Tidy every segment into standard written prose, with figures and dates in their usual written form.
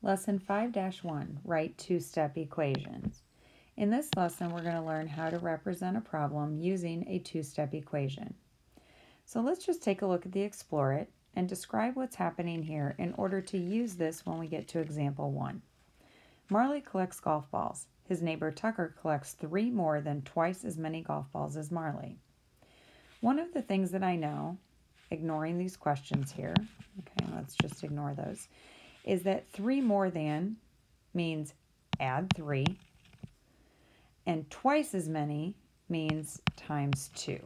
Lesson 5-1, Write two-step equations. In this lesson, we're going to learn how to represent a problem using a two-step equation. So let's just take a look at the Explore It and describe what's happening here in order to use this when we get to example 1. Marley collects golf balls. His neighbor Tucker collects 3 more than twice as many golf balls as Marley. One of the things that I know, ignoring these questions here, okay, let's just ignore those, is that 3 more than means add 3, and twice as many means times 2.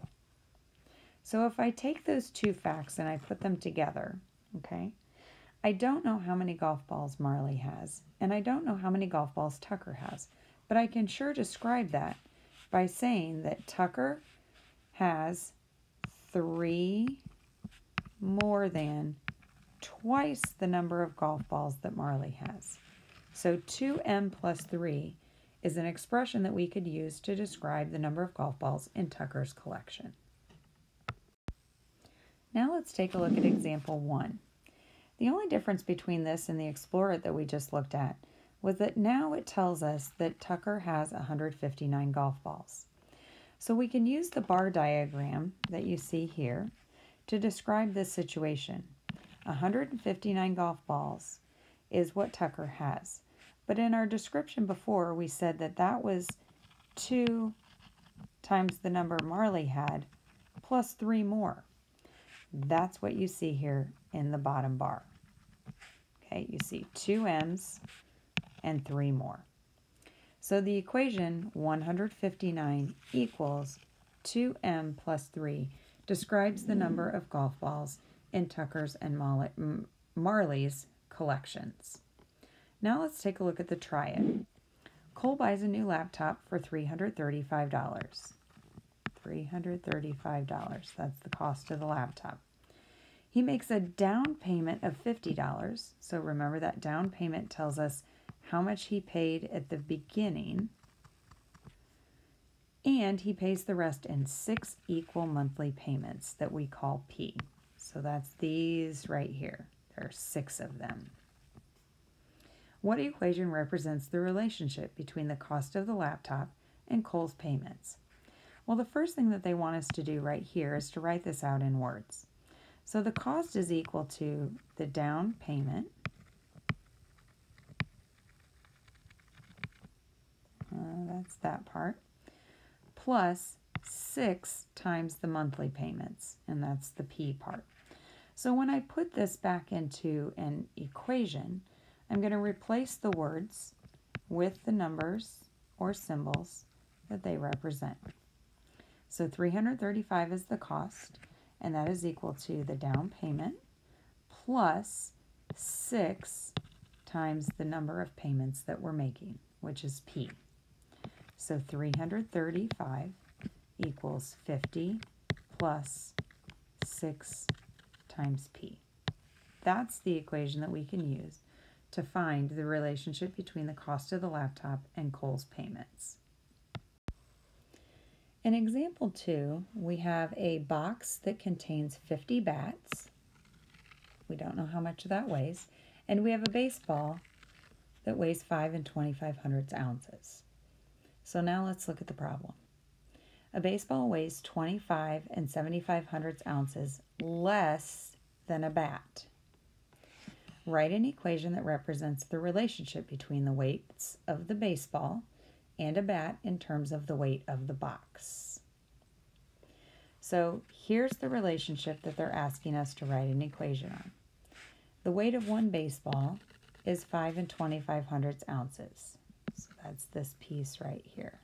So if I take those two facts and I put them together, okay, I don't know how many golf balls Marley has, and I don't know how many golf balls Tucker has, but I can sure describe that by saying that Tucker has 3 more than twice the number of golf balls that Marley has. So 2m plus 3 is an expression that we could use to describe the number of golf balls in Tucker's collection. Now let's take a look at example 1. The only difference between this and the Explore It that we just looked at was that now it tells us that Tucker has 159 golf balls. So we can use the bar diagram that you see here to describe this situation. 159 golf balls is what Tucker has. But in our description before, we said that that was 2 times the number Marley had plus 3 more. That's what you see here in the bottom bar. Okay, you see 2 m's and 3 more. So the equation 159 equals 2m plus 3 describes the number of golf balls in Tucker's and Marley's collections. Now let's take a look at the try it. Cole buys a new laptop for $335. $335, that's the cost of the laptop. He makes a down payment of $50. So remember that down payment tells us how much he paid at the beginning. And he pays the rest in 6 equal monthly payments that we call P. So that's these right here. There are 6 of them. What equation represents the relationship between the cost of the laptop and Cole's payments? Well, the first thing that they want us to do right here is to write this out in words. So the cost is equal to the down payment, that's that part, plus 6 times the monthly payments, and that's the P part. So when I put this back into an equation, I'm going to replace the words with the numbers or symbols that they represent. So 335 is the cost, and that is equal to the down payment plus 6 times the number of payments that we're making, which is P. So 335 equals 50 plus 6 times P. That's the equation that we can use to find the relationship between the cost of the laptop and Cole's payments. In example 2, we have a box that contains 50 bats. We don't know how much that weighs. And we have a baseball that weighs 5 25 ounces. So now let's look at the problem. A baseball weighs 25 75 ounces less than a bat. Write an equation that represents the relationship between the weights of the baseball and a bat in terms of the weight of the box. So here's the relationship that they're asking us to write an equation on. The weight of one baseball is 5 25 ounces. So that's this piece right here.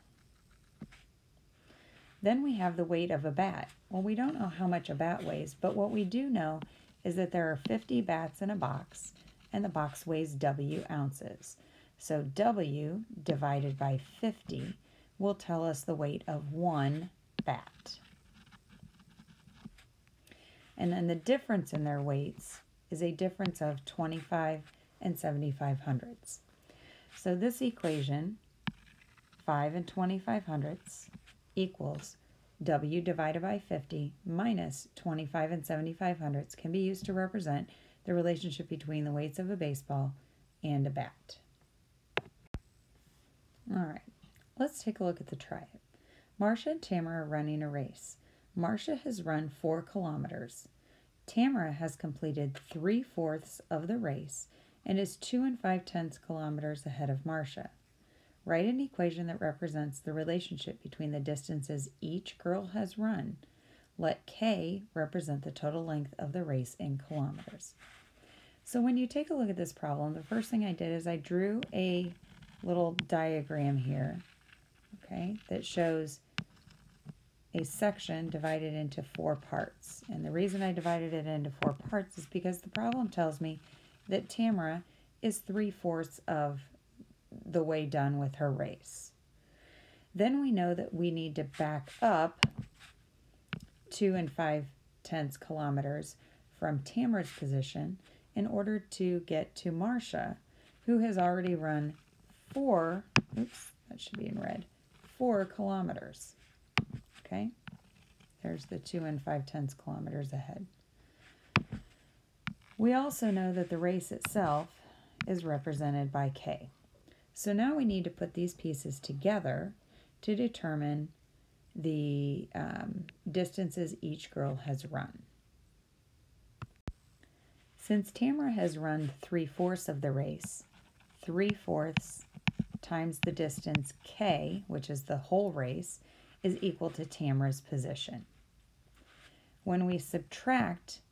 Then we have the weight of a bat. Well, we don't know how much a bat weighs, but what we do know is that there are 50 bats in a box, and the box weighs W ounces. So W divided by 50 will tell us the weight of one bat. And then the difference in their weights is a difference of 25 75 So this equation, 5 25 equals W divided by 50 minus 25 75 can be used to represent the relationship between the weights of a baseball and a bat. All right, let's take a look at the try it. Marcia and Tamara are running a race. Marcia has run 4 kilometers. Tamara has completed 3/4 of the race and is 2 5/10 kilometers ahead of Marcia. Write an equation that represents the relationship between the distances each girl has run. Let K represent the total length of the race in kilometers. So when you take a look at this problem, the first thing I did is I drew a little diagram here, okay, that shows a section divided into 4 parts. And the reason I divided it into 4 parts is because the problem tells me that Tamara is 3/4 of the way done with her race. Then we know that we need to back up 2 5/10 kilometers from Tamara's position in order to get to Marcia, who has already run 4 kilometers. Okay, there's the 2 5/10 kilometers ahead. We also know that the race itself is represented by K. So now we need to put these pieces together to determine the distances each girl has run. Since Tamara has run 3/4 of the race, 3/4 times the distance K, which is the whole race, is equal to Tamara's position. When we subtract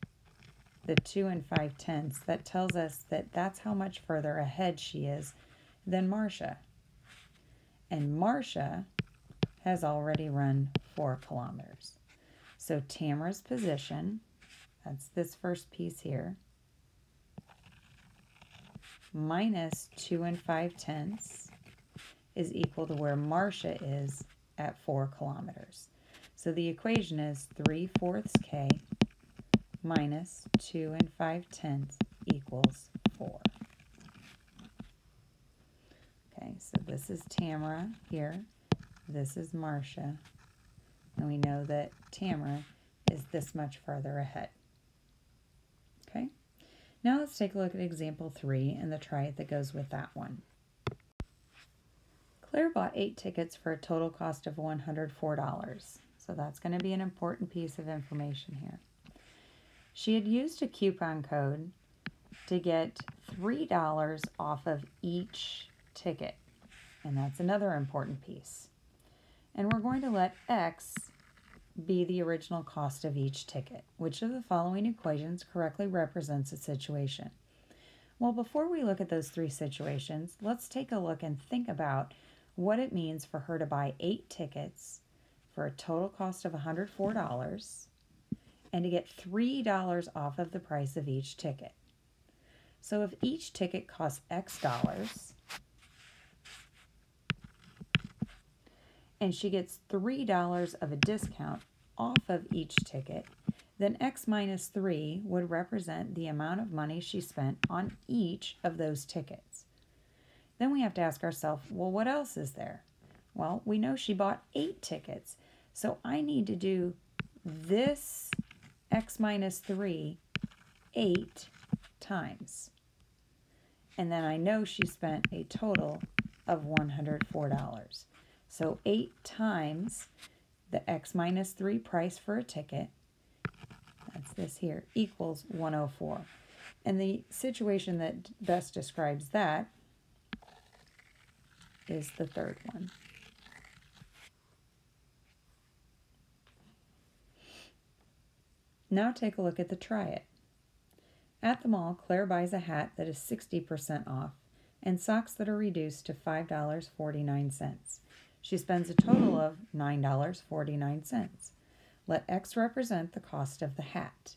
the 2 5/10, that tells us that that's how much further ahead she is than Marcia. And Marcia has already run 4 kilometers. So Tamara's position, that's this first piece here, minus 2 5/10 is equal to where Marcia is at 4 kilometers. So the equation is 3/4 K minus 2 5/10 equals 4. Okay, so this is Tamara here. This is Marcia. And we know that Tamara is this much farther ahead. Okay, now let's take a look at example 3 and the try it that goes with that one. Claire bought 8 tickets for a total cost of $104. So that's going to be an important piece of information here. She had used a coupon code to get $3 off of each ticket. And that's another important piece. And we're going to let X be the original cost of each ticket. Which of the following equations correctly represents a situation? Well, before we look at those 3 situations, let's take a look and think about what it means for her to buy 8 tickets for a total cost of $104 and to get $3 off of the price of each ticket. So if each ticket costs X dollars and she gets $3 of a discount off of each ticket, then X minus 3 would represent the amount of money she spent on each of those tickets. Then we have to ask ourselves, well, what else is there? Well, we know she bought 8 tickets, so I need to do this X minus 3 8 times. And then I know she spent a total of $104. So 8 times the X minus 3 price for a ticket, that's this here, equals 104. And the situation that best describes that is the third one. Now take a look at the try it. At the mall, Claire buys a hat that is 60% off and socks that are reduced to $5.49. She spends a total of $9.49. Let X represent the cost of the hat.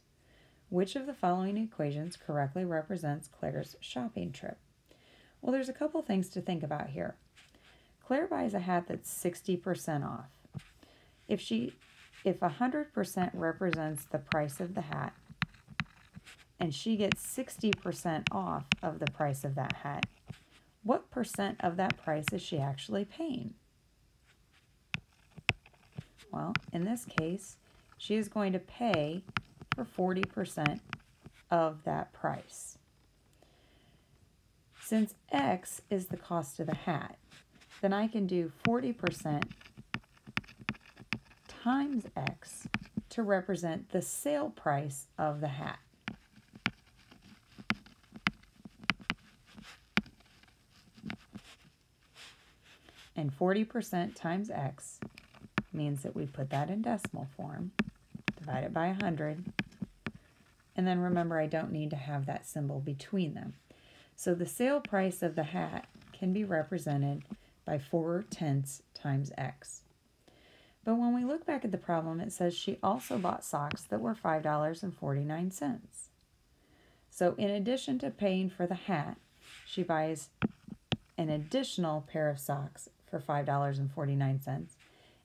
Which of the following equations correctly represents Claire's shopping trip? Well, there's a couple things to think about here. Claire buys a hat that's 60% off. If 100% represents the price of the hat and she gets 60% off of the price of that hat, what percent of that price is she actually paying? Well, in this case, she is going to pay for 40% of that price. Since X is the cost of the hat, then I can do 40% times X to represent the sale price of the hat. And 40% times X means that we put that in decimal form, divide it by 100, and then remember I don't need to have that symbol between them. So the sale price of the hat can be represented by 4/10 times X. But when we look back at the problem, it says she also bought socks that were $5.49. So in addition to paying for the hat, she buys an additional pair of socks for $5.49,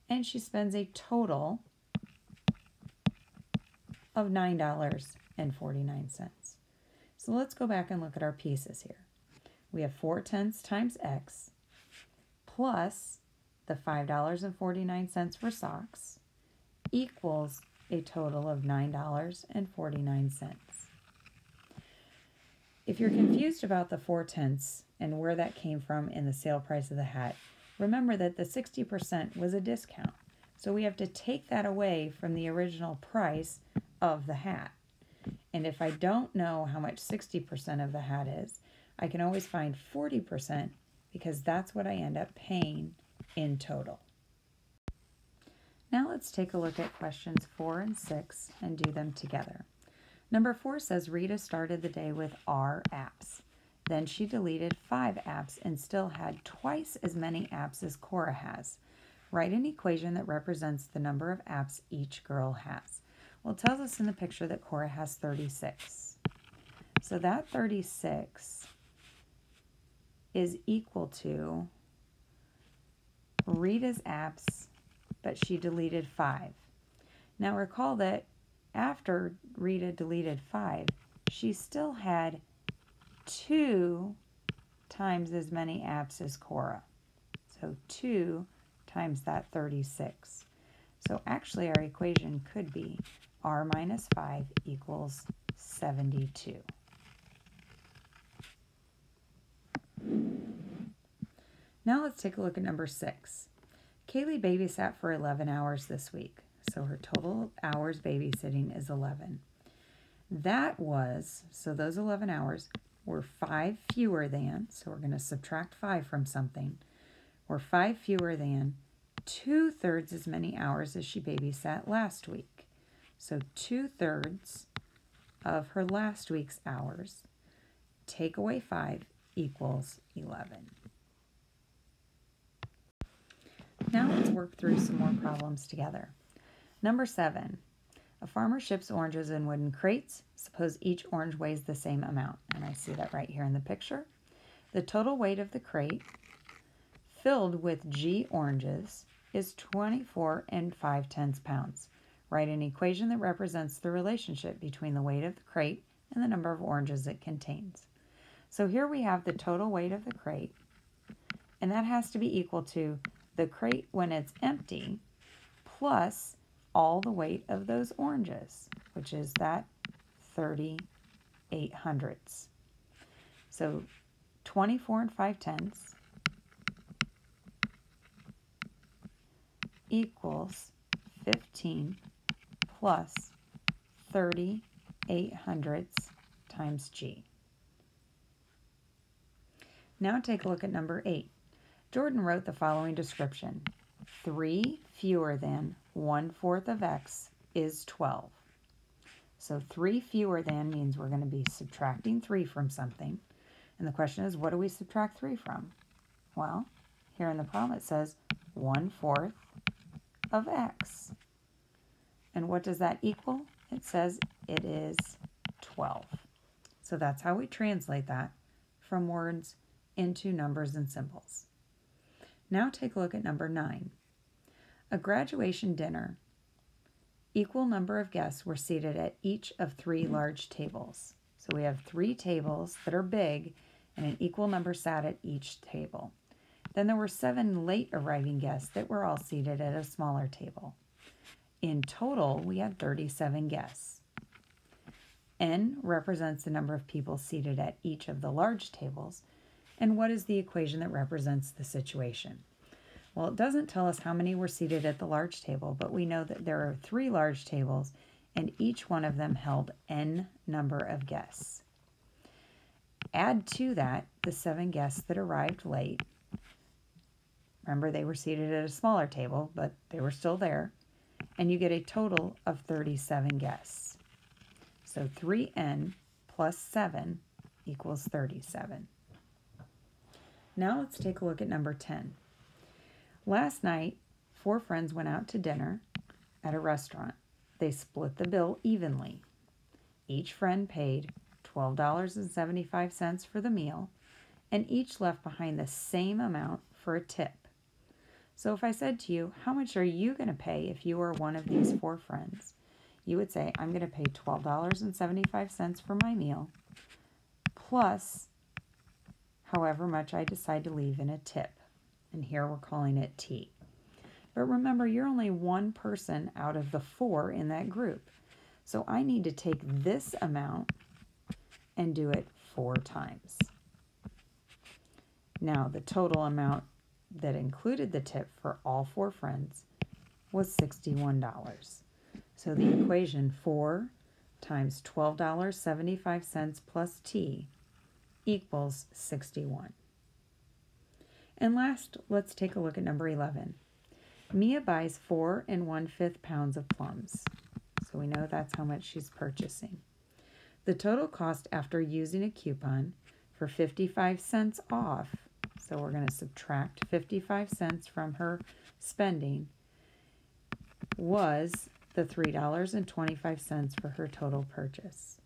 and she spends a total of $9.49. So let's go back and look at our pieces here. We have 4/10 times X plus the $5.49 for socks equals a total of $9.49. If you're confused about the 4/10 and where that came from in the sale price of the hat, remember that the 60% was a discount. So we have to take that away from the original price of the hat. And if I don't know how much 60% of the hat is, I can always find 40% because that's what I end up paying in total. Now let's take a look at questions 4 and 6 and do them together. Number 4 says Rita started the day with R apps. Then she deleted 5 apps and still had twice as many apps as Cora has. Write an equation that represents the number of apps each girl has. Well, it tells us in the picture that Cora has 36. So that 36 is equal to Rita's apps, but she deleted 5. Now recall that after Rita deleted 5, she still had 2 times as many apps as Cora. So 2 times that 36. So actually our equation could be R minus 5 equals 72. Now let's take a look at number 6. Kaylee babysat for 11 hours this week. So her total hours babysitting is 11. So those 11 hours were 5 fewer than, so we're going to subtract 5 from something, were 5 fewer than 2/3 as many hours as she babysat last week. So 2/3 of her last week's hours, take away 5 equals 11. Now let's work through some more problems together. Number 7, a farmer ships oranges in wooden crates. Suppose each orange weighs the same amount. And I see that right here in the picture. The total weight of the crate filled with G oranges is 24 5/10 pounds. Write an equation that represents the relationship between the weight of the crate and the number of oranges it contains. So here we have the total weight of the crate, and that has to be equal to the crate when it's empty plus all the weight of those oranges, which is that 38/100. So 24 5/10 equals 15 plus 38/100 times G. Now take a look at number 8. Jordan wrote the following description. 3 fewer than 1/4 of X is 12. So 3 fewer than means we're going to be subtracting 3 from something. And the question is, what do we subtract 3 from? Well, here in the problem it says 1/4 of X. And what does that equal? It says it is 12. So that's how we translate that from words into numbers and symbols. Now take a look at number 9. A graduation dinner. Equal number of guests were seated at each of 3 large tables. So we have 3 tables that are big and an equal number sat at each table. Then there were 7 late arriving guests that were all seated at a smaller table. In total, we had 37 guests. N represents the number of people seated at each of the large tables, And what is the equation that represents the situation? Well, it doesn't tell us how many were seated at the large table, but we know that there are 3 large tables and each one of them held n number of guests. Add to that the 7 guests that arrived late. Remember, they were seated at a smaller table, but they were still there. And you get a total of 37 guests. So 3n plus 7 equals 37. Now let's take a look at number 10. Last night, 4 friends went out to dinner at a restaurant. They split the bill evenly. Each friend paid $12.75 for the meal, and each left behind the same amount for a tip. So if I said to you, how much are you going to pay if you were one of these 4 friends? You would say, I'm going to pay $12.75 for my meal, plus however much I decide to leave in a tip. And here we're calling it T. But remember, you're only one person out of the 4 in that group. So I need to take this amount and do it 4 times. Now, the total amount that included the tip for all 4 friends was $61. So the equation 4 times $12.75 plus T equals 61. And last, let's take a look at number 11. Mia buys 4 1/5 pounds of plums. So we know that's how much she's purchasing. The total cost after using a coupon for 55 cents off, so we're going to subtract 55 cents from her spending, was the $3.25 for her total purchase.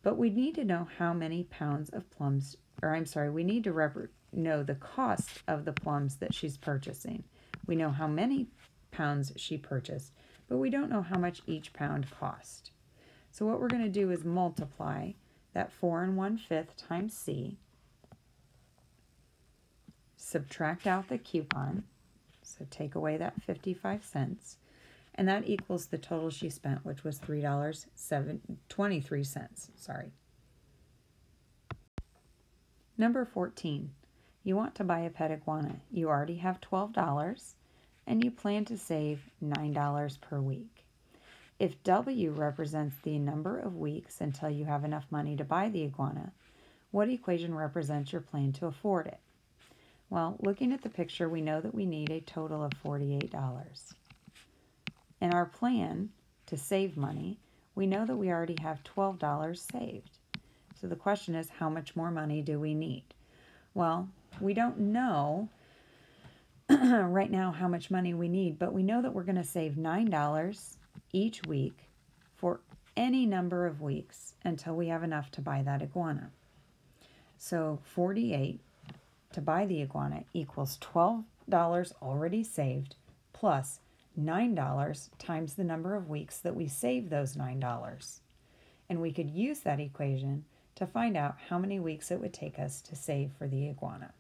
But we need to know how many pounds of plums, we need to know the cost of the plums that she's purchasing. We know how many pounds she purchased, but we don't know how much each pound cost. So what we're going to do is multiply that 4 1/5 times C, subtract out the coupon, so take away that 55 cents, and that equals the total she spent, which was $3.23. Number 14. You want to buy a pet iguana. You already have $12 and you plan to save $9 per week. If W represents the number of weeks until you have enough money to buy the iguana, what equation represents your plan to afford it? Well, looking at the picture, we know that we need a total of $48. In our plan to save money, we know that we already have $12 saved. So the question is, how much more money do we need? Well, we don't know right now how much money we need, but we know that we're going to save $9 each week for any number of weeks until we have enough to buy that iguana. So 48 to buy the iguana equals $12 already saved plus $9 times the number of weeks that we save those $9. And we could use that equation to find out how many weeks it would take us to save for the iguana.